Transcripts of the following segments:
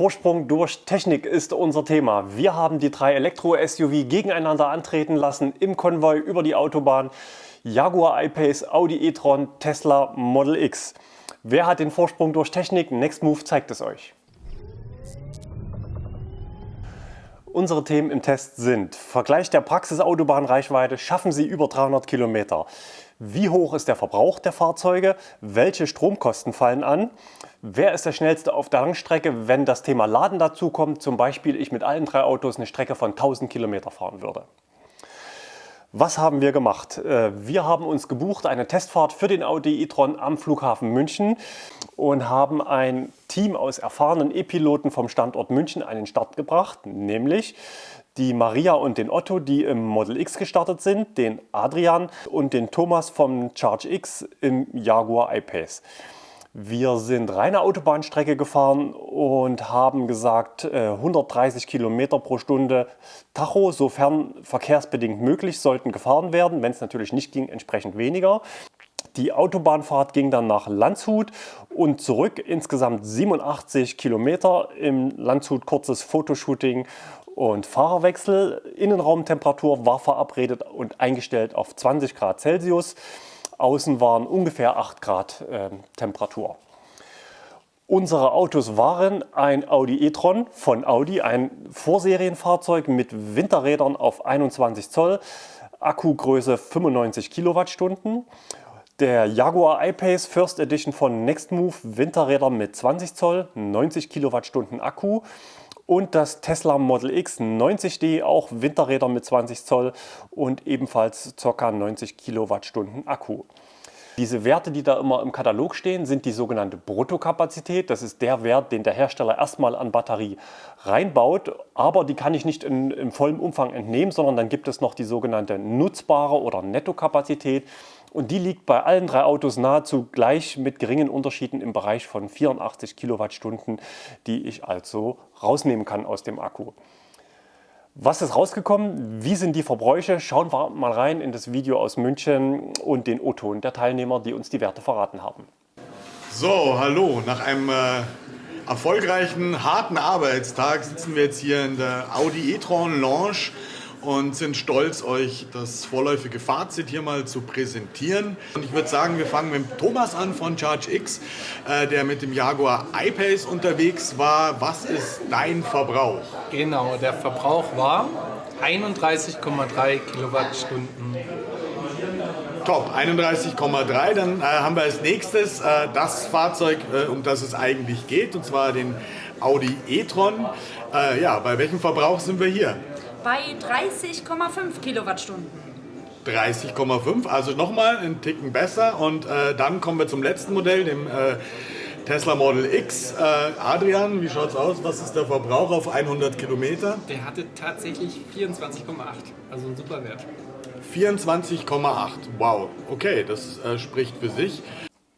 Vorsprung durch Technik ist unser Thema. Wir haben die drei Elektro-SUV gegeneinander antreten lassen im Konvoi über die Autobahn. Jaguar I-Pace, Audi e-tron, Tesla Model X. Wer hat den Vorsprung durch Technik? Next Move zeigt es euch. Unsere Themen im Test sind: Vergleich der Praxis-Autobahnreichweite, schaffen Sie über 300 Kilometer? Wie hoch ist der Verbrauch der Fahrzeuge? Welche Stromkosten fallen an? Wer ist der schnellste auf der Langstrecke, wenn das Thema Laden dazu kommt? Zum Beispiel ich mit allen drei Autos eine Strecke von 1000 Kilometer fahren würde. Was haben wir gemacht? Wir haben uns gebucht eine Testfahrt für den Audi e-tron am Flughafen München und haben ein Team aus erfahrenen E-Piloten vom Standort München an den Start gebracht, nämlich die Maria und den Otto, die im Model X gestartet sind, den Adrian und den Thomas vom Charge X im Jaguar I-Pace. Wir sind reine Autobahnstrecke gefahren und haben gesagt 130 Kilometer pro Stunde Tacho, sofern verkehrsbedingt möglich, sollten gefahren werden. Wenn es natürlich nicht ging, entsprechend weniger. Die Autobahnfahrt ging dann nach Landshut und zurück, insgesamt 87 Kilometer. Im Landshut kurzes Fotoshooting und Fahrerwechsel. Innenraumtemperatur war verabredet und eingestellt auf 20 Grad Celsius. Außen waren ungefähr 8 Grad Temperatur. Unsere Autos waren ein Audi e-tron von Audi, ein Vorserienfahrzeug mit Winterrädern auf 21 Zoll, Akkugröße 95 Kilowattstunden. Der Jaguar I-Pace First Edition von Next Move, Winterräder mit 20 Zoll, 90 Kilowattstunden Akku. Und das Tesla Model X 90D, auch Winterräder mit 20 Zoll und ebenfalls ca. 90 Kilowattstunden Akku. Diese Werte, die da immer im Katalog stehen, sind die sogenannte Bruttokapazität. Das ist der Wert, den der Hersteller erstmal an Batterie reinbaut, aber die kann ich nicht im vollen Umfang entnehmen, sondern dann gibt es noch die sogenannte nutzbare oder Nettokapazität. Und die liegt bei allen drei Autos nahezu gleich mit geringen Unterschieden im Bereich von 84 Kilowattstunden, die ich also rausnehmen kann aus dem Akku. Was ist rausgekommen? Wie sind die Verbräuche? Schauen wir mal rein in das Video aus München und den O-Ton der Teilnehmer, die uns die Werte verraten haben. So, hallo. Nach einem erfolgreichen, harten Arbeitstag sitzen wir jetzt hier in der Audi e-tron Lounge und sind stolz, euch das vorläufige Fazit hier mal zu präsentieren. Und ich würde sagen, wir fangen mit Thomas an von Charge X, der mit dem Jaguar I-Pace unterwegs war. Was ist dein Verbrauch? Genau, der Verbrauch war 31,3 Kilowattstunden. Top, 31,3. Dann haben wir als nächstes das Fahrzeug, um das es eigentlich geht, und zwar den Audi e-tron. Bei welchem Verbrauch sind wir hier? Bei 30,5 Kilowattstunden. 30,5, also nochmal einen Ticken besser. Und dann kommen wir zum letzten Modell, dem Tesla Model X. Adrian, wie schaut's aus? Was ist der Verbrauch auf 100 Kilometer? Der hatte tatsächlich 24,8, also ein super Wert. 24,8, wow, okay, das spricht für sich.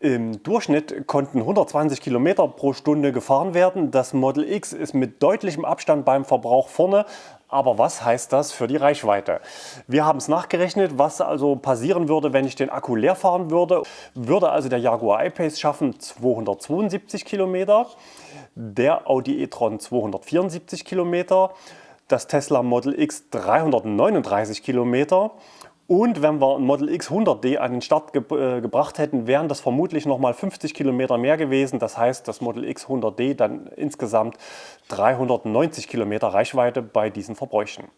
Im Durchschnitt konnten 120 Kilometer pro Stunde gefahren werden. Das Model X ist mit deutlichem Abstand beim Verbrauch vorne. Aber was heißt das für die Reichweite? Wir haben es nachgerechnet, was also passieren würde, wenn ich den Akku leer fahren würde. Würde also der Jaguar I-Pace schaffen 272 Kilometer, der Audi e-tron 274 Kilometer, das Tesla Model X 339 Kilometer. Und wenn wir ein Model X 100D an den Start gebracht hätten, wären das vermutlich nochmal 50 Kilometer mehr gewesen. Das heißt, das Model X 100D dann insgesamt 390 Kilometer Reichweite bei diesen Verbräuchen.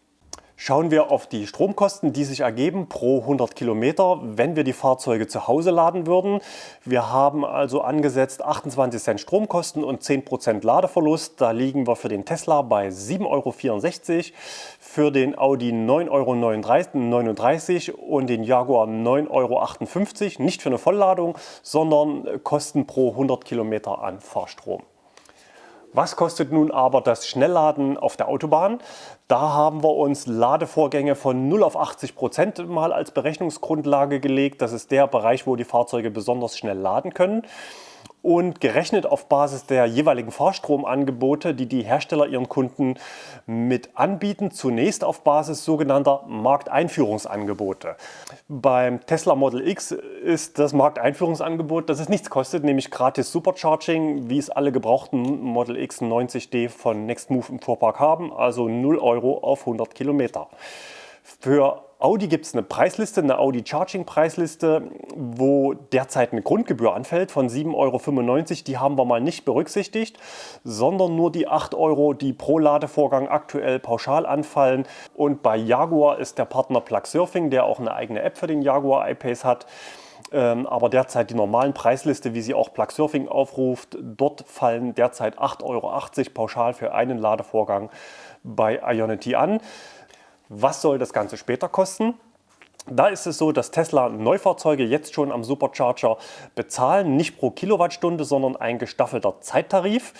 Schauen wir auf die Stromkosten, die sich ergeben pro 100 Kilometer, wenn wir die Fahrzeuge zu Hause laden würden. Wir haben also angesetzt 28 Cent Stromkosten und 10% Ladeverlust. Da liegen wir für den Tesla bei 7,64 €, für den Audi 9,39 € und den Jaguar 9,58 €. Nicht für eine Vollladung, sondern Kosten pro 100 Kilometer an Fahrstrom. Was kostet nun aber das Schnellladen auf der Autobahn? Da haben wir uns Ladevorgänge von 0 auf 80% mal als Berechnungsgrundlage gelegt. Das ist der Bereich, wo die Fahrzeuge besonders schnell laden können. und gerechnet auf Basis der jeweiligen Fahrstromangebote, die die Hersteller ihren Kunden mit anbieten, zunächst auf Basis sogenannter Markteinführungsangebote. Beim Tesla Model X ist das Markteinführungsangebot, dass es nichts kostet, nämlich gratis Supercharging, wie es alle gebrauchten Model X 90D von Nextmove im Fuhrpark haben, also 0 Euro auf 100 Kilometer. Für Audi gibt es eine Preisliste, eine Audi Charging Preisliste, wo derzeit eine Grundgebühr anfällt von 7,95 €. Die haben wir mal nicht berücksichtigt, sondern nur die 8 €, die pro Ladevorgang aktuell pauschal anfallen. Und bei Jaguar ist der Partner Plugsurfing, der auch eine eigene App für den Jaguar I-Pace hat. Aber derzeit die normalen Preisliste, wie sie auch Plugsurfing aufruft, dort fallen derzeit 8,80 € pauschal für einen Ladevorgang bei Ionity an. Was soll das Ganze später kosten? Da ist es so, dass Tesla Neufahrzeuge jetzt schon am Supercharger bezahlen, nicht pro Kilowattstunde, sondern ein gestaffelter Zeittarif.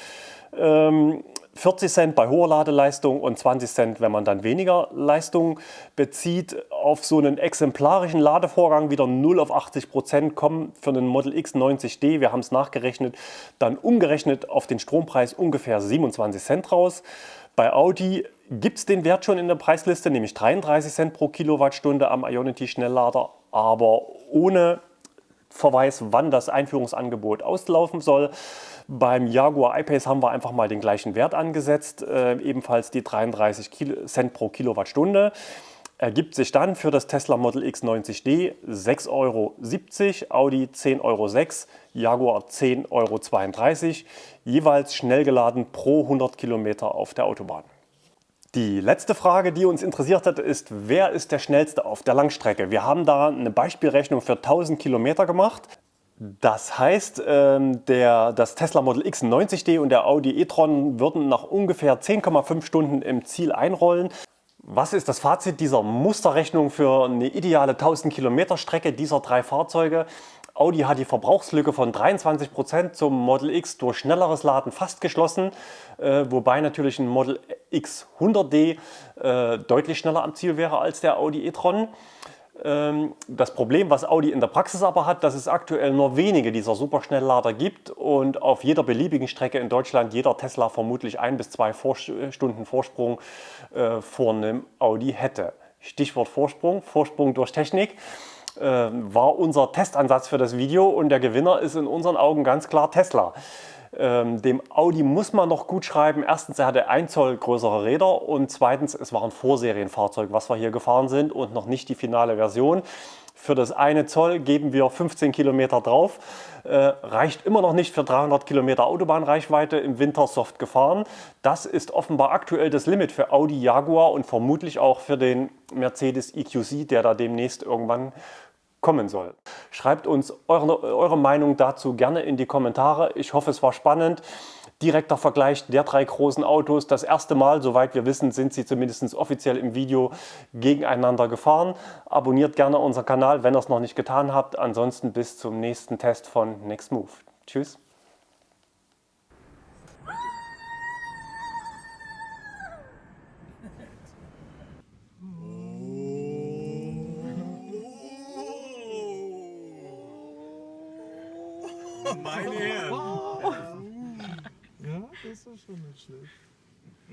40 Cent bei hoher Ladeleistung und 20 Cent, wenn man dann weniger Leistung bezieht. Auf so einen exemplarischen Ladevorgang wieder 0 auf 80% kommen für einen Model X 90D, wir haben es nachgerechnet, dann umgerechnet auf den Strompreis ungefähr 27 Cent raus. Bei Audi gibt es den Wert schon in der Preisliste, nämlich 33 Cent pro Kilowattstunde am Ionity Schnelllader, aber ohne Verweis, wann das Einführungsangebot auslaufen soll. Beim Jaguar I-Pace haben wir einfach mal den gleichen Wert angesetzt, ebenfalls die 33 Cent pro Kilowattstunde. Ergibt sich dann für das Tesla Model X 90D 6,70 €, Audi 10,06 €, Jaguar 10,32 €, jeweils schnell geladen pro 100 Kilometer auf der Autobahn. Die letzte Frage, die uns interessiert hat, ist, wer ist der Schnellste auf der Langstrecke? Wir haben da eine Beispielrechnung für 1000 Kilometer gemacht. Das heißt, das Tesla Model X 90D und der Audi e-tron würden nach ungefähr 10,5 Stunden im Ziel einrollen. Was ist das Fazit dieser Musterrechnung für eine ideale 1000 Kilometer Strecke dieser drei Fahrzeuge? Audi hat die Verbrauchslücke von 23% zum Model X durch schnelleres Laden fast geschlossen, wobei natürlich ein Model X 100D deutlich schneller am Ziel wäre als der Audi e-tron. Das Problem, was Audi in der Praxis aber hat, dass es aktuell nur wenige dieser Superschnelllader gibt und auf jeder beliebigen Strecke in Deutschland jeder Tesla vermutlich 1 bis 2 Stunden Vorsprung vor einem Audi hätte. Stichwort Vorsprung, Vorsprung durch Technik. War unser Testansatz für das Video und der Gewinner ist in unseren Augen ganz klar Tesla. Dem Audi muss man noch gut schreiben. Erstens, er hatte 1 Zoll größere Räder und zweitens, es war ein Vorserienfahrzeug, was wir hier gefahren sind und noch nicht die finale Version. Für das 1 Zoll geben wir 15 Kilometer drauf. Reicht immer noch nicht für 300 Kilometer Autobahnreichweite im Winter soft gefahren. Das ist offenbar aktuell das Limit für Audi Jaguar und vermutlich auch für den Mercedes EQC, der da demnächst irgendwann kommen soll. Schreibt uns eure Meinung dazu gerne in die Kommentare. Ich hoffe, es war spannend. Direkter Vergleich der drei großen Autos. Das erste Mal, soweit wir wissen, sind sie zumindest offiziell im Video gegeneinander gefahren. Abonniert gerne unseren Kanal, wenn ihr es noch nicht getan habt. Ansonsten bis zum nächsten Test von Nextmove. Tschüss. Meine Herren. Ja, das ist schon nicht schlecht.